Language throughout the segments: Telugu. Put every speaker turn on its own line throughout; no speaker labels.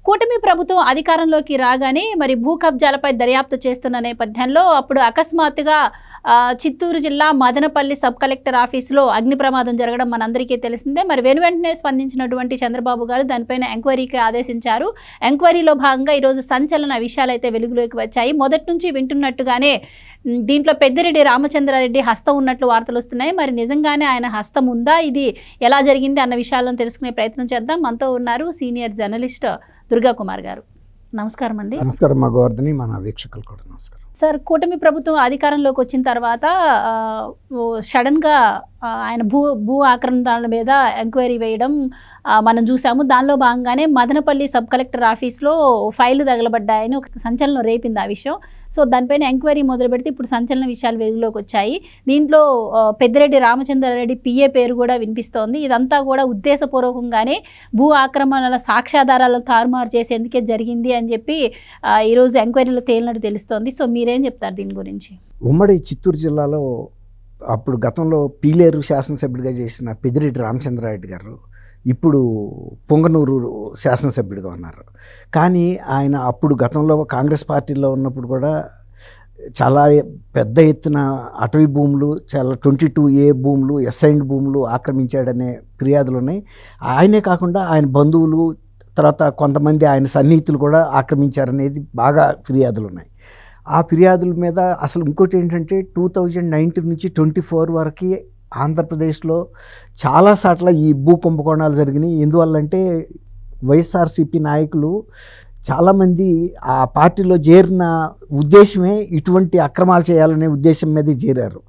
కూటమి ప్రభుత్వం అధికారంలోకి రాగానే మరి భూ కబ్జాలపై దర్యాప్తు చేస్తున్న నేపథ్యంలో అప్పుడు అకస్మాత్తుగా చిత్తూరు జిల్లా మదనపల్లి సబ్ కలెక్టర్ ఆఫీసులో అగ్ని ప్రమాదం జరగడం మనందరికీ తెలిసిందే. మరి వెనువెంటనే స్పందించినటువంటి చంద్రబాబు గారు దానిపైన ఎంక్వైరీకి ఆదేశించారు. ఎంక్వైరీలో భాగంగా ఈరోజు సంచలన విషయాలు అయితే వెలుగులోకి వచ్చాయి. మొదటి నుంచి వింటున్నట్టుగానే దీంట్లో పెద్దిరెడ్డి రామచంద్రారెడ్డి హస్తం ఉన్నట్లు వార్తలు వస్తున్నాయి. మరి నిజంగానే ఆయన హస్తం ఉందా, ఇది ఎలా జరిగింది అన్న విషయాలను తెలుసుకునే ప్రయత్నం చేద్దాం. మనతో ఉన్నారు సీనియర్ జర్నలిస్ట్ దుర్గా కుమార్ గారు. నమస్కారం అండి.
నమస్కారం మా గోవర్ధని, మన వీక్షకులు కూడా నమస్కారం.
సార్, కూటమి ప్రభుత్వం అధికారంలోకి వచ్చిన తర్వాత సడన్గా ఆయన భూ ఆక్రమణల మీద ఎంక్వైరీ వేయడం మనం చూసాము. దానిలో భాగంగానే మదనపల్లి సబ్ కలెక్టర్ ఆఫీస్లో ఫైళ్లు తగలబడ్డాయని ఒక సంచలనం రేపింది ఆ విషయం. సో దానిపైన ఎంక్వైరీ మొదలు పెడితే ఇప్పుడు సంచలన విషయాలు వెలుగులోకి వచ్చాయి. దీంట్లో పెద్దిరెడ్డి రామచంద్రారెడ్డి పిఏ పేరు కూడా వినిపిస్తోంది. ఇదంతా కూడా ఉద్దేశపూర్వకంగానే భూ ఆక్రమణల సాక్ష్యాధారాలను తారుమారు చేసేందుకే జరిగింది అని చెప్పి ఈరోజు ఎంక్వైరీలో తేలినట్టు తెలుస్తోంది. సో మీరేం చెప్తారు దీని గురించి?
ఉమ్మడి చిత్తూరు జిల్లాలో అప్పుడు గతంలో పీలేరు శాసనసభ్యుడిగా చేసిన పెద్దిరెడ్డి రామచంద్రారెడ్డి గారు ఇప్పుడు పొంగనూరు శాసనసభ్యుడిగా ఉన్నారు. కానీ ఆయన అప్పుడు గతంలో కాంగ్రెస్ పార్టీలో ఉన్నప్పుడు కూడా చాలా పెద్ద ఎత్తున అటవీ భూములు, చాలా 22A భూములు, అసైన్డ్ భూములు ఆక్రమించాడనే ఫిర్యాదులు ఉన్నాయి. ఆయనే కాకుండా ఆయన బంధువులు, తర్వాత కొంతమంది ఆయన సన్నిహితులు కూడా ఆక్రమించారనేది బాగా ఫిర్యాదులు ఉన్నాయి. ఆ ఫిర్యాదుల మీద అసలు ఇంకోటి ఏంటంటే 2019 నుంచి 24 వరకు ఆంధ్రప్రదేశ్లో చాలాసార్లు ఈ భూ కుంభకోణాలు జరిగినాయి. ఎందువల్లంటే వైఎస్ఆర్సీపీ నాయకులు చాలామంది ఆ పార్టీలో చేరిన ఉద్దేశమే ఇటువంటి అక్రమాలు చేయాలనే ఉద్దేశం మీద చేరారు.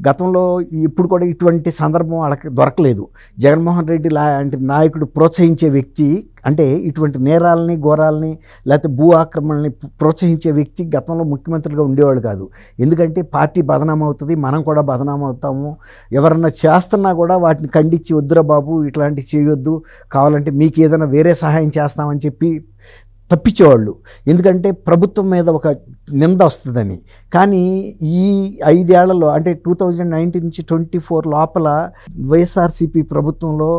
గతంలో ఇప్పుడు కూడా ఇటువంటి సందర్భం వాళ్ళకి దొరకలేదు. జగన్మోహన్ రెడ్డి లాంటి నాయకుడు ప్రోత్సహించే వ్యక్తి, అంటే ఇటువంటి నేరాలని, ఘోరాలని, లేకపోతే భూ ఆక్రమణని ప్రోత్సహించే వ్యక్తి గతంలో ముఖ్యమంత్రిగా ఉండేవాళ్ళు కాదు. ఎందుకంటే పార్టీ బదనాం అవుతుంది, మనం కూడా బదనాం అవుతాము. ఎవరన్నా చేస్తున్నా కూడా వాటిని ఖండించి వద్దురా బాబు ఇట్లాంటివి చేయొద్దు, కావాలంటే మీకు ఏదైనా వేరే సహాయం చేస్తామని చెప్పి తప్పించేవాళ్ళు. ఎందుకంటే ప్రభుత్వం మీద ఒక నింద వస్తుందని. కానీ ఈ 5 ఏళ్లలో అంటే 2019 నుంచి 24 లోపల వైఎస్ఆర్సీపీ ప్రభుత్వంలో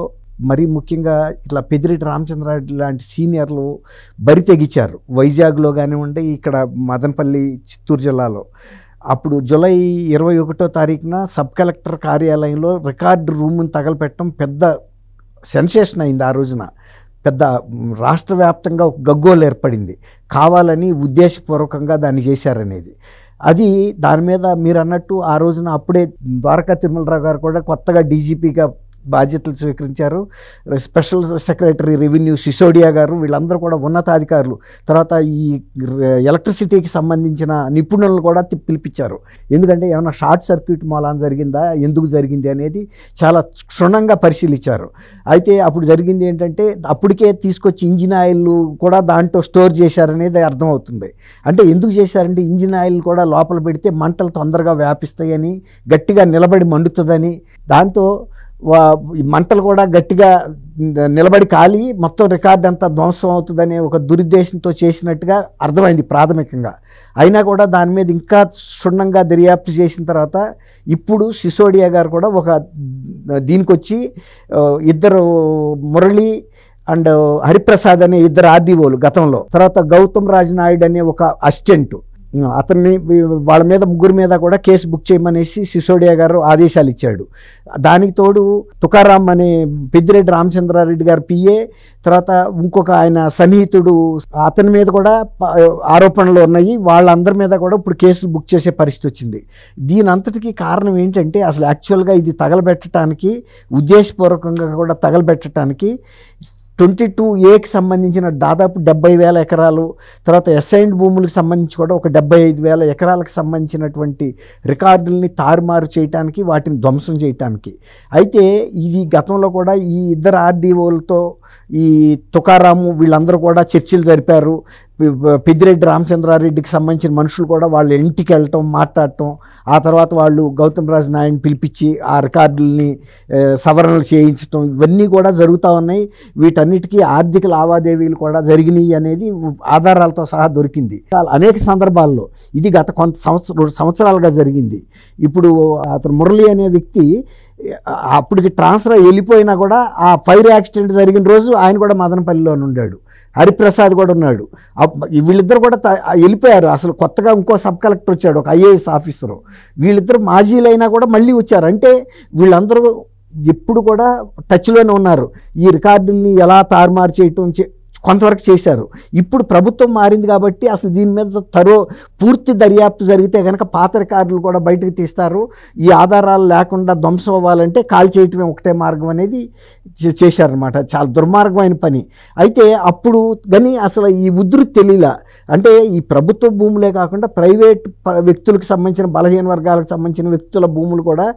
మరీ ముఖ్యంగా ఇట్లా పెద్దిరెడ్డి రామచంద్రారెడ్డి లాంటి సీనియర్లు బరి తెగించారు. వైజాగ్లో కానివ్వండి, ఇక్కడ మదనపల్లి చిత్తూరు జిల్లాలో. అప్పుడు జూలై 21వ తారీఖున సబ్ కలెక్టర్ కార్యాలయంలో రికార్డు రూమ్ని తగలపెట్టడం పెద్ద సెన్సేషన్ అయింది. ఆ రోజున పెద్ద రాష్ట్ర వ్యాప్తంగా ఒక గగ్గోలు ఏర్పడింది. కావాలని ఉద్దేశపూర్వకంగా దాన్ని చేశారనేది. అది దాని మీద మీరు అన్నట్టు ఆ రోజున అప్పుడే ద్వారకా తిరుమలరావు గారు కూడా కొత్తగా డీజీపీగా బాధ్యతలు స్వీకరించారు. స్పెషల్ సెక్రటరీ రెవెన్యూ సిసోడియా గారు, వీళ్ళందరూ కూడా ఉన్నతాధికారులు, తర్వాత ఈ ఎలక్ట్రిసిటీకి సంబంధించిన నిపుణులను కూడా పిలిపించారు. ఎందుకంటే ఏమైనా షార్ట్ సర్క్యూట్ మూలాన జరిగిందా, ఎందుకు జరిగింది అనేది చాలా క్షుణ్ణంగా పరిశీలించారు. అయితే అప్పుడు జరిగింది ఏంటంటే అప్పటికే తీసుకొచ్చి ఇంజిన్ ఆయిల్ కూడా దాంట్లో స్టోర్ చేశారనేది అర్థమవుతుంది. అంటే ఎందుకు చేశారంటే ఇంజిన్ ఆయిల్ కూడా లోపల పెడితే మంటలు తొందరగా వ్యాపిస్తాయని, గట్టిగా నిలబడి మండుతుందని, దాంతో మంటలు కూడా గట్టిగా నిలబడి కాలి మొత్తం రికార్డు అంతా ధ్వంసం అవుతుందనే ఒక దురుద్దేశంతో చేసినట్టుగా అర్థమైంది ప్రాథమికంగా. అయినా కూడా దాని మీద ఇంకా క్షుణ్ణంగా దర్యాప్తు చేసిన తర్వాత ఇప్పుడు సిసోడియా గారు కూడా ఒక దీనికి వచ్చి ఇద్దరు మురళి అండ్ హరిప్రసాద్ అనే ఇద్దరు ఆర్డీఓలు గతంలో, తర్వాత గౌతమ్ రాజ్ నాయుడు అనే ఒక అసిస్టెంట్, అతన్ని వాళ్ళ మీద ముగ్గురు మీద కూడా కేసు బుక్ చేయమనేసి సిసోడియా గారు ఆదేశాలు ఇచ్చాడు. దానికి తోడు తుకారాం అనే పెద్దిరెడ్డి రామచంద్రారెడ్డి గారు పిఏ, తర్వాత ఇంకొక ఆయన సన్నిహితుడు, అతని మీద కూడా ఆరోపణలు ఉన్నాయి. వాళ్ళందరి మీద కూడా ఇప్పుడు కేసులు బుక్ చేసే పరిస్థితి వచ్చింది. దీని అంతటికీ కారణం ఏంటంటే అసలు యాక్చువల్గా ఇది తగలబెట్టడానికి, ఉద్దేశపూర్వకంగా కూడా తగలబెట్టడానికి 22Aకి సంబంధించిన దాదాపు 70,000 ఎకరాలు, తర్వాత అసైన్డ్ భూములకు సంబంధించి కూడా ఒక 75,000 ఎకరాలకు సంబంధించినటువంటి రికార్డుల్ని తారుమారు చేయటానికి, వాటిని ధ్వంసం చేయటానికి. అయితే ఇది గతంలో కూడా ఈ ఇద్దరు ఆర్డీఓలతో ఈ తుకారాము వీళ్ళందరూ కూడా చర్చలు జరిపారు. పెద్దిరెడ్డి రామచంద్రారెడ్డికి సంబంధించిన మనుషులు కూడా వాళ్ళ ఇంటికి వెళ్ళటం, మాట్లాడటం, ఆ తర్వాత వాళ్ళు గౌతమ్ రాజ్ నాయుడిని పిలిపించి ఆ రికార్డుల్ని సవరణలు చేయించడం, ఇవన్నీ కూడా జరుగుతూ ఉన్నాయి. వీటన్నిటికీ ఆర్థిక లావాదేవీలు కూడా జరిగినాయి అనేది ఆధారాలతో సహా దొరికింది. అనేక సందర్భాల్లో ఇది గత కొంత సంవత్సరాలుగా జరిగింది. ఇప్పుడు అతను మురళి అనే వ్యక్తి అప్పటికి ట్రాన్స్ఫర్ వెళ్ళిపోయినా కూడా ఆ ఫైర్ యాక్సిడెంట్ జరిగిన రోజు ఆయన కూడా మదనపల్లిలో ఉన్నాడు, హరిప్రసాద్ కూడా ఉన్నాడు. వీళ్ళిద్దరు కూడా వెళ్ళిపోయారు. అసలు కొత్తగా ఇంకో సబ్ కలెక్టర్ వచ్చాడు, ఒక ఐఏఎస్ ఆఫీసరు. వీళ్ళిద్దరు మాజీలైనా కూడా మళ్ళీ వచ్చారు. అంటే వీళ్ళందరూ ఎప్పుడు కూడా టచ్లోనే ఉన్నారు. ఈ రికార్డుల్ని ఎలా తారుమారు చేయటం కొంతవరకు చేశారు. ఇప్పుడు ప్రభుత్వం మారింది కాబట్టి అసలు దీని మీద పూర్తి దర్యాప్తు జరిగితే కనుక పాత రికార్డులు కూడా బయటకు తీస్తారు. ఈ ఆధారాలు లేకుండా ధ్వంసం అవ్వాలంటే కాల్ చేయటమే ఒకటే మార్గం అనేది చేశారనమాట. చాలా దుర్మార్గమైన పని. అయితే అప్పుడు కానీ అసలు ఈ ఉధృతి తెలియలా. అంటే ఈ ప్రభుత్వ భూములే కాకుండా ప్రైవేట్ వ్యక్తులకు సంబంధించిన బలహీన వర్గాలకు సంబంధించిన వ్యక్తుల భూములు కూడా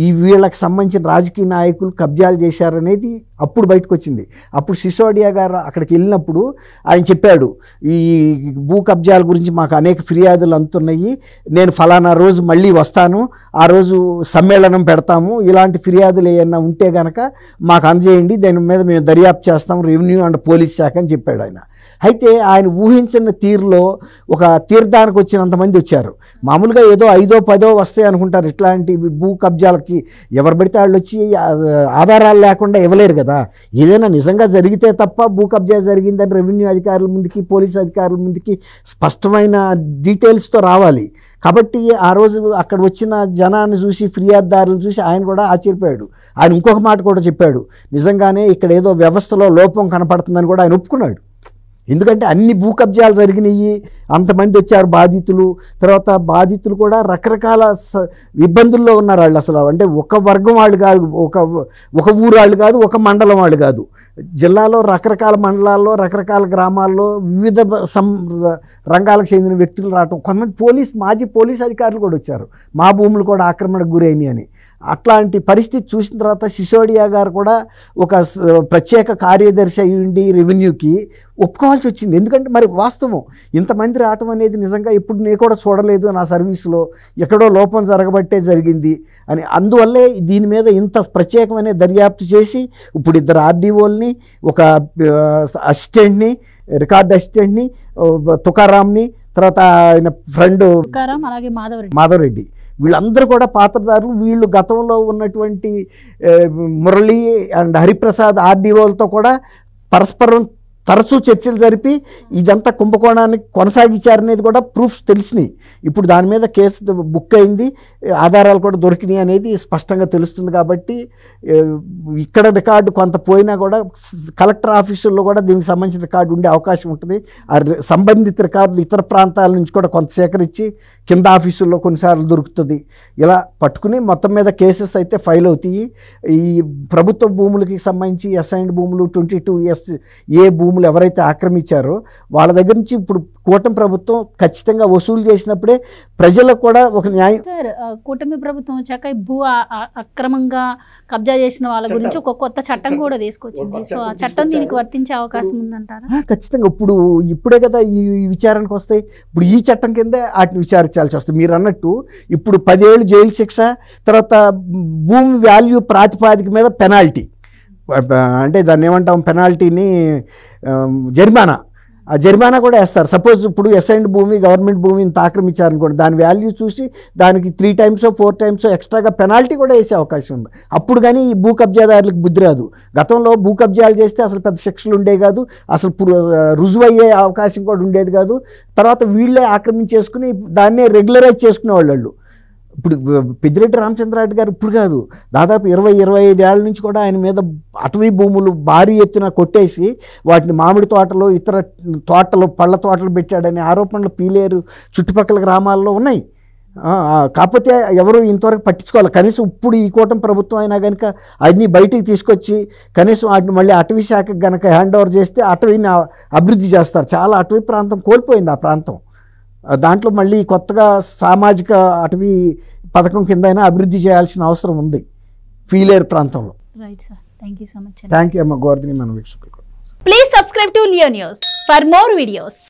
ఈ వీళ్ళకి సంబంధించిన రాజకీయ నాయకులు కబ్జాలు చేశారనేది అప్పుడు బయటకు వచ్చింది. అప్పుడు సిసోడియా గారు అక్కడికి వెళ్ళినప్పుడు ఆయన చెప్పాడు, ఈ భూ కబ్జాల గురించి మాకు అనేక ఫిర్యాదులు అందుతున్నాయి, నేను ఫలానా రోజు మళ్ళీ వస్తాను, ఆ రోజు సమ్మేళనం పెడతాము, ఇలాంటి ఫిర్యాదులు ఏమన్నా ఉంటే కనుక మాకు అందజేయండి, దాని మీద మేము దర్యాప్తు చేస్తాం, రెవెన్యూ అండ్ పోలీస్ శాఖ అని చెప్పాడు ఆయన. అయితే ఆయన ఊహించిన తీరులో ఒక తీర్థానికి వచ్చినంతమంది వచ్చారు. మామూలుగా ఏదో 5 10 వస్తాయి అనుకుంటారు. ఇట్లాంటి భూ కబ్జాలకి ఎవరు పడితే వాళ్ళు వచ్చి ఆధారాలు లేకుండా ఇవ్వలేరు కదా. ఏదైనా నిజంగా జరిగితే తప్ప భూ కబ్జా జరిగిందని రెవెన్యూ అధికారుల ముందుకి, పోలీసు అధికారుల ముందుకి స్పష్టమైన డీటెయిల్స్తో రావాలి. కాబట్టి ఆ రోజు అక్కడ వచ్చిన జనాన్ని చూసి, ఫిర్యాదుదారులను చూసి ఆయన కూడా ఆశ్చర్యపోయాడు. ఆయన ఇంకొక మాట కూడా చెప్పాడు, నిజంగానే ఇక్కడ ఏదో వ్యవస్థలో లోపం కనపడుతుందని కూడా ఆయన ఒప్పుకున్నాడు. ఎందుకంటే అన్ని భూ కబ్జాలు జరిగినాయి, అంతమంది వచ్చారు బాధితులు. తర్వాత బాధితులు కూడా రకరకాల ఇబ్బందుల్లో ఉన్నారు వాళ్ళు. అసలు అంటే ఒక వర్గం వాళ్ళు కాదు, ఒక ఊరు వాళ్ళు కాదు, ఒక మండలం వాళ్ళు కాదు. జిల్లాలో రకరకాల మండలాల్లో, రకరకాల గ్రామాల్లో వివిధ రంగాలకు చెందిన వ్యక్తులు రావటం. కొంతమంది మాజీ పోలీస్ అధికారులు కూడా వచ్చారు, మా భూములు కూడా ఆక్రమణకు గురైనాయి అని. అట్లాంటి పరిస్థితి చూసిన తర్వాత సిసోడియా గారు కూడా ఒక ప్రత్యేక కార్యదర్శి అయ్యుండి రెవెన్యూకి ఒప్పుకోవాల్సి వచ్చింది. ఎందుకంటే మరి వాస్తవం ఇంతమంది రావటం అనేది నిజంగా ఇప్పుడు నేను కూడా చూడలేదు నా సర్వీసులో, ఎక్కడో లోపం జరగబట్టే జరిగింది అని. అందువల్లే దీని మీద ఇంత ప్రత్యేకమైన దర్యాప్తు చేసి ఇప్పుడు 2 ఆర్డీఓల్ని, ఒక అసిస్టెంట్ని, రికార్డ్ అసిస్టెంట్ని, తుకారాంని, తర్వాత ఆయన ఫ్రెండ్
అలాగే
మాధవరెడ్డి, వీళ్ళందరూ కూడా పాత్రదారులు. వీళ్ళు గతంలో ఉన్నటువంటి మురళి అండ్ హరిప్రసాద్ ఆర్డీఓలతో కూడా పరస్పరం తరచూ చర్చలు జరిపి ఇదంతా కుంభకోణాన్ని కొనసాగించారనేది కూడా ప్రూఫ్స్ తెలిసినాయి. ఇప్పుడు దాని మీద కేసు బుక్ అయింది, ఆధారాలు కూడా దొరికినాయి అనేది స్పష్టంగా తెలుస్తుంది. కాబట్టి ఇక్కడ రికార్డు కొంత పోయినా కూడా కలెక్టర్ ఆఫీసుల్లో కూడా దీనికి సంబంధించిన రికార్డు ఉండే అవకాశం ఉంటుంది. ఆ సంబంధిత రికార్డులు ఇతర ప్రాంతాల నుంచి కూడా కొంత సేకరించి కింద ఆఫీసుల్లో కొన్నిసార్లు దొరుకుతుంది. ఇలా పట్టుకుని మొత్తం మీద కేసెస్ అయితే ఫైల్ అవుతాయి. ఈ ప్రభుత్వ భూములకి సంబంధించి అసైన్డ్ భూములు 22A భూములు ఎవరైతే ఆక్రమించారో వాళ్ళ దగ్గర నుంచి ఇప్పుడు కూటమి ప్రభుత్వం ఖచ్చితంగా వసూలు చేసినప్పుడే ప్రజలకు కూడా ఒక న్యాయం.
సార్, కూటమి ప్రభుత్వం వచ్చాక భూ అక్రమంగా కబ్జా చేసిన వాళ్ళ గురించి ఒక కొత్త చట్టం కూడా తీసుకొచ్చింది. సో ఆ చట్టం దీనికి వర్తించే అవకాశం ఉందంటారా?
ఖచ్చితంగా. ఇప్పుడే కదా ఈ విచారణకు వస్తాయి. ఇప్పుడు ఈ చట్టం కిందే వాటిని విచారించాల్సి వస్తుంది. మీరు అన్నట్టు ఇప్పుడు 10 ఏళ్ళు జైలు శిక్ష, తర్వాత భూమి వాల్యూ ప్రాతిపాదిక మీద పెనాల్టీ, అంటే దాన్ని ఏమంటాం, పెనాల్టీని జరిమానా, ఆ జరిమానా కూడా వేస్తారు. సపోజ్ ఇప్పుడు అసైన్డ్ భూమి, గవర్నమెంట్ భూమి ఇంత ఆక్రమించారనుకోండి, దాని వాల్యూ చూసి దానికి 3 times 4 times ఎక్స్ట్రాగా పెనాల్టీ కూడా వేసే అవకాశం ఉంది. అప్పుడు కానీ ఈ భూ కబ్జాదారులకు బుద్ధి రాదు. గతంలో భూ కబ్జాలు చేస్తే అసలు పెద్ద శిక్షలు ఉండేవి కాదు, అసలు రుజువు అయ్యే అవకాశం కూడా ఉండేది కాదు. తర్వాత వీళ్ళే ఆక్రమించేసుకుని దాన్నే రెగ్యులరైజ్ చేసుకునేవాళ్ళు. ఇప్పుడు పెద్దిరెడ్డి రామచంద్రారెడ్డి గారు ఇప్పుడు కాదు, దాదాపు 20-25 ఏళ్ళ నుంచి కూడా ఆయన మీద అటవీ భూములు భారీ ఎత్తున కొట్టేసి వాటిని మామిడి తోటలు, ఇతర తోటలు, పళ్ళ తోటలు పెట్టాడనే ఆరోపణలు పీలేరు చుట్టుపక్కల గ్రామాల్లో ఉన్నాయి. కాకపోతే ఎవరు ఇంతవరకు పట్టించుకోవాలి. కనీసం ఇప్పుడు ఈ కూటమి ప్రభుత్వం అయినా కనుక అన్నీ బయటికి తీసుకొచ్చి కనీసం వాటిని మళ్ళీ అటవీ శాఖకు కనుక హ్యాండ్ ఓవర్ చేస్తే అటవీని అభివృద్ధి చేస్తారు. చాలా అటవీ ప్రాంతం కోల్పోయింది ఆ ప్రాంతం. దాంట్లో మళ్ళీ కొత్తగా సామాజిక అటవీ పథకం కింద అయినా అభివృద్ధి చేయాల్సిన అవసరం ఉంది పీలేరు ప్రాంతంలో.
Right sir, thank you so much.
Thank you అమ్మ గోవర్ధని, మన వీక్షకులకు.
Please subscribe to Leo news for more videos.